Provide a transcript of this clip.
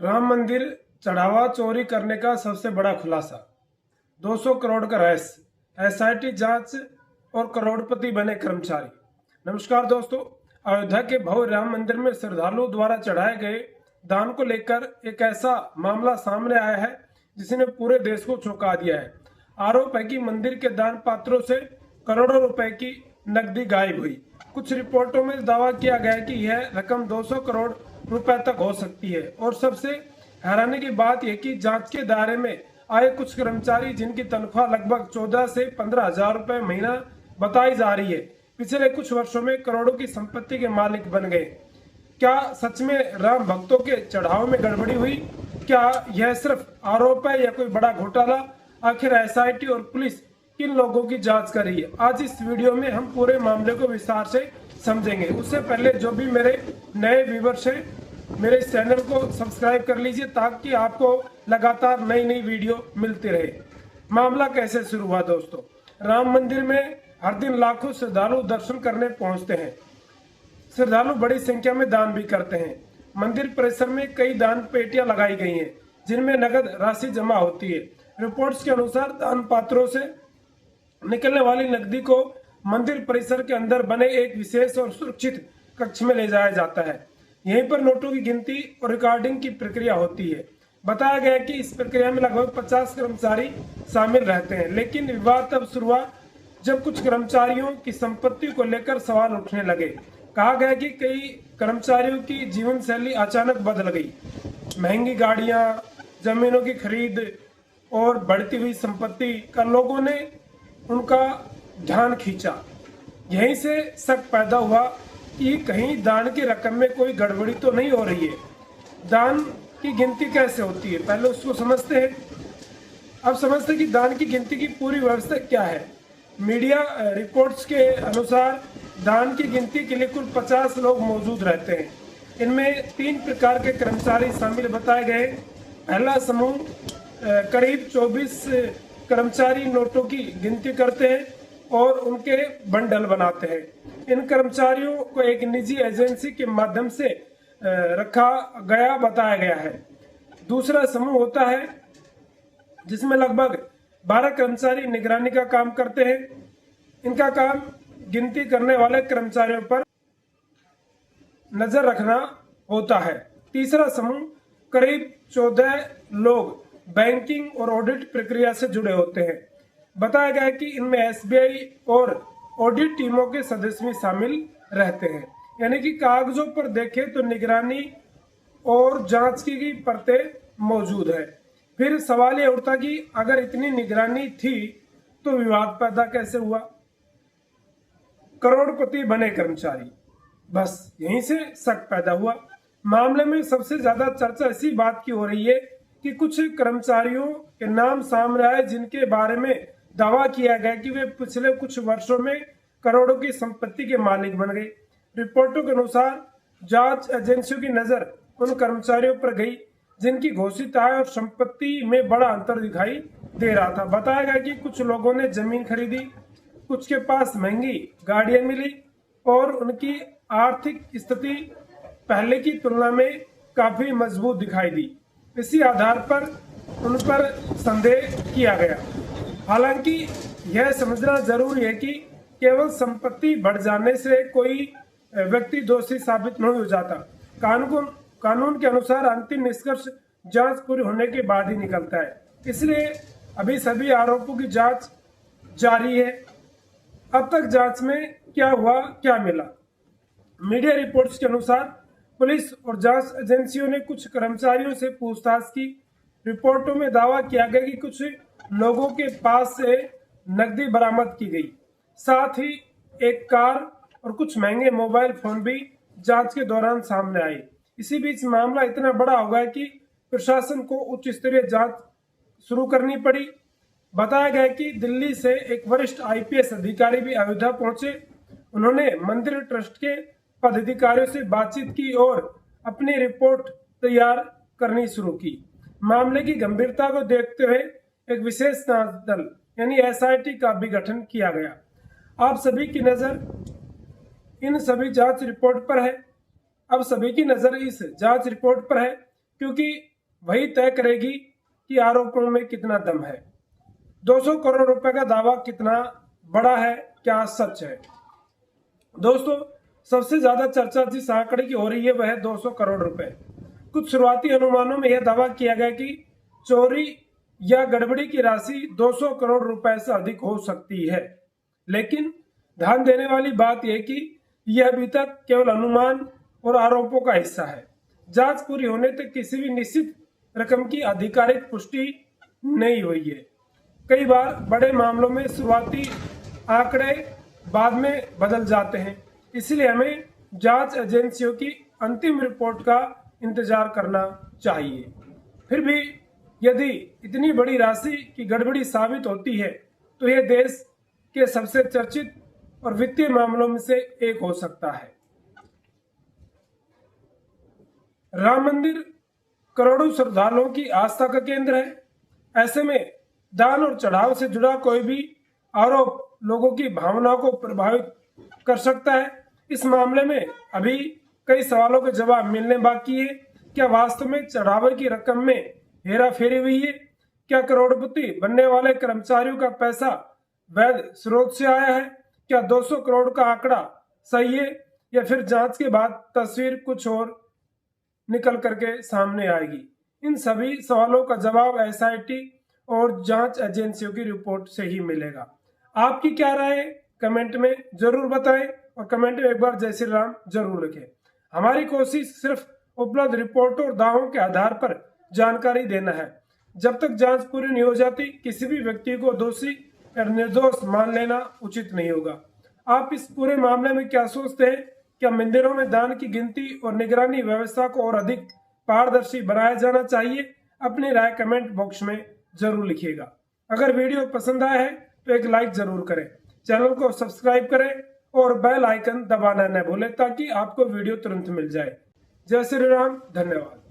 राम मंदिर चढ़ावा चोरी करने का सबसे बड़ा खुलासा। 200 करोड़ का रहस्य, एसआईटी जांच और करोड़पति बने कर्मचारी। नमस्कार दोस्तों, अयोध्या के भव्य राम मंदिर में श्रद्धालुओं द्वारा चढ़ाए गए दान को लेकर एक ऐसा मामला सामने आया है जिसने पूरे देश को चौंका दिया है। आरोप है कि मंदिर के दान पात्रों से करोड़ों रुपए की नकदी गायब हुई। कुछ रिपोर्टों में दावा किया गया कि यह रकम 200 करोड़ रुपए तक हो सकती है। और सबसे हैरानी की बात यह कि जांच के दायरे में आए कुछ कर्मचारी जिनकी तनख्वाह लगभग 14 से 15 हजार रुपए महीना बताई जा रही है, पिछले कुछ वर्षों में करोड़ों की संपत्ति के मालिक बन गए। क्या सच में राम भक्तों के चढ़ाव में गड़बड़ी हुई? क्या यह सिर्फ आरोप है या कोई बड़ा घोटाला? आखिर एसआईटी और पुलिस किन लोगों की जांच कर रही है? आज इस वीडियो में हम पूरे मामले को विस्तार से समझेंगे। उससे पहले जो भी मेरे नए व्यूअर्स हैं, मेरे इस चैनल को सब्सक्राइब कर लीजिए ताकि आपको लगातार नई नई वीडियो मिलती रहे। मामला कैसे शुरू हुआ दोस्तों? राम मंदिर में हर दिन लाखों श्रद्धालु दर्शन करने पहुंचते हैं। श्रद्धालु बड़ी संख्या में दान भी करते हैं। मंदिर परिसर में कई दान पेटियां लगाई गई हैं जिनमें नगद राशि जमा होती है। रिपोर्ट्स के अनुसार दान पात्रों से निकलने वाली नकदी को मंदिर परिसर के अंदर बने एक विशेष और सुरक्षित कक्ष में ले जाया जाता है। यहीं पर नोटों की गिनती और रिकॉर्डिंग की प्रक्रिया होती है। बताया गया कि इस प्रक्रिया में लगभग 50 कर्मचारी शामिल रहते हैं। लेकिन विवाद तब शुरू हुआ जब कुछ कर्मचारियों की संपत्ति को लेकर सवाल उठने लगे। कहा गया कि कई कर्मचारियों की जीवन शैली अचानक बदल गई। महंगी गाड़ियां, जमीनों की खरीद और बढ़ती हुई संपत्ति का लोगों ने उनका ध्यान खींचा। यहीं से शक पैदा हुआ कि कहीं दान की रकम में कोई गड़बड़ी तो नहीं हो रही है। दान की गिनती कैसे होती है, पहले उसको समझते हैं। अब समझते हैं कि दान की गिनती की पूरी व्यवस्था क्या है। मीडिया रिपोर्ट्स के अनुसार दान की गिनती के लिए कुल 50 लोग मौजूद रहते हैं। इनमें 3 प्रकार के कर्मचारी शामिल बताए गए। पहला समूह करीब 24 कर्मचारी नोटों की गिनती करते हैं और उनके बंडल बनाते हैं। इन कर्मचारियों को एक निजी एजेंसी के माध्यम से रखा गया बताया गया है। दूसरा समूह होता है जिसमें लगभग 12 कर्मचारी निगरानी का काम करते हैं। इनका काम गिनती करने वाले कर्मचारियों पर नजर रखना होता है। तीसरा समूह करीब 14 लोग बैंकिंग और ऑडिट प्रक्रिया से जुड़े होते हैं। बताया गया कि इनमें एसबीआई और ऑडिट टीमों के सदस्य भी शामिल रहते हैं। यानी कि कागजों पर देखें तो निगरानी और जांच की गई परतें मौजूद है। फिर सवाल यह उठता कि अगर इतनी निगरानी थी तो विवाद पैदा कैसे हुआ? करोड़पति बने कर्मचारी, बस यहीं से शक पैदा हुआ। मामले में सबसे ज्यादा चर्चा इसी बात की हो रही है कि कुछ कर्मचारियों के नाम सामने आए जिनके बारे में दावा किया गया कि वे पिछले कुछ वर्षों में करोड़ों की संपत्ति के मालिक बन गए। रिपोर्टों के अनुसार जांच एजेंसियों की नजर उन कर्मचारियों पर गई जिनकी घोषित आय और संपत्ति में बड़ा अंतर दिखाई दे रहा था। बताया गया कि कुछ लोगों ने जमीन खरीदी, कुछ के पास महंगी गाड़ियां मिली और उनकी आर्थिक स्थिति पहले की तुलना में काफी मजबूत दिखाई दी। इसी आधार पर उन पर संदेह किया गया। हालांकि यह समझना जरूरी है कि केवल संपत्ति बढ़ जाने से कोई व्यक्ति दोषी साबित नहीं हो जाता। कानून के अनुसार अंतिम निष्कर्ष जांच पूरी होने के बाद ही निकलता है। इसलिए अभी सभी आरोपों की जांच जारी है। अब तक जांच में क्या हुआ, क्या मिला? मीडिया रिपोर्ट्स के अनुसार पुलिस और जांच एजेंसियों ने कुछ कर्मचारियों से पूछताछ की। रिपोर्टों में दावा किया गया कि कुछ लोगों के पास से नकदी बरामद की गई। साथ ही एक कार और कुछ महंगे मोबाइल फोन भी जांच के दौरान सामने आए। इसी बीच मामला इतना बड़ा हो गया कि प्रशासन को उच्च स्तरीय जांच शुरू करनी पड़ी। बताया गया कि दिल्ली से एक वरिष्ठ आईपीएस अधिकारी भी अयोध्या पहुंचे। उन्होंने मंदिर ट्रस्ट के पदाधिकारियों से बातचीत की और अपनी रिपोर्ट तैयार करनी शुरू की। मामले की गंभीरता को देखते हुए एक विशेष जांच दल यानी एसआईटी का भी गठन किया गया। आप सभी की नजर इन सभी जांच रिपोर्ट पर है। अब सभी की नजर इस जांच रिपोर्ट पर है क्योंकि वही तय करेगी कि आरोपों में कितना दम है। 200 करोड़ रुपए का दावा कितना बड़ा है, क्या सच है? दोस्तों, सबसे ज्यादा चर्चा जिस आंकड़े की हो रही है वह है 200 करोड़ रुपए। कुछ शुरुआती अनुमानों में यह दावा किया गया कि चोरी या गड़बड़ी की राशि 200 करोड़ रुपए से अधिक हो सकती है, लेकिन ध्यान देने वाली बात यह कि यह अभी तक केवल अनुमान और आरोपों का हिस्सा है। जांच पूरी होने तक किसी भी निश्चित रकम की आधिकारिक पुष्टि नहीं हुई है। कई बार बड़े मामलों में शुरुआती आंकड़े बाद में बदल जाते हैं, इसलिए हमें जांच एजेंसियों की अंतिम रिपोर्ट का इंतजार करना चाहिए। फिर भी यदि इतनी बड़ी राशि की गड़बड़ी साबित होती है तो यह देश के सबसे चर्चित और वित्तीय मामलों में से एक हो सकता है। राम मंदिर करोड़ों श्रद्धालुओं की आस्था का केंद्र है। ऐसे में दान और चढ़ाव से जुड़ा कोई भी आरोप लोगों की भावनाओं को प्रभावित कर सकता है। इस मामले में अभी कई सवालों के जवाब मिलने बाकी है। क्या वास्तव में चढ़ावे की रकम में हेरा फेरी हुई है? क्या करोड़पति बनने वाले कर्मचारियों का पैसा वैध स्रोत से आया है? क्या 200 करोड़ का आंकड़ा सही है या फिर जांच के बाद तस्वीर कुछ और निकल करके सामने आएगी? इन सभी सवालों का जवाब एसआईटी और जांच एजेंसियों की रिपोर्ट से ही मिलेगा। आपकी क्या राय है? कमेंट में जरूर बताएं और कमेंट में एक बार जय श्री राम जरूर लिखें। हमारी कोशिश सिर्फ उपलब्ध रिपोर्टों और दावों के आधार पर जानकारी देना है। जब तक जांच पूरी नहीं हो जाती किसी भी व्यक्ति को दोषी या निर्दोष मान लेना उचित नहीं होगा। आप इस पूरे मामले में क्या सोचते हैं? क्या मंदिरों में दान की गिनती और निगरानी व्यवस्था को और अधिक पारदर्शी बनाया जाना चाहिए? अपनी राय कमेंट बॉक्स में जरूर लिखिएगा। अगर वीडियो पसंद आया है तो एक लाइक जरूर करें, चैनल को सब्सक्राइब करें और बेल आइकन दबाना न भूलें ताकि आपको वीडियो तुरंत मिल जाए। जय श्री राम, धन्यवाद।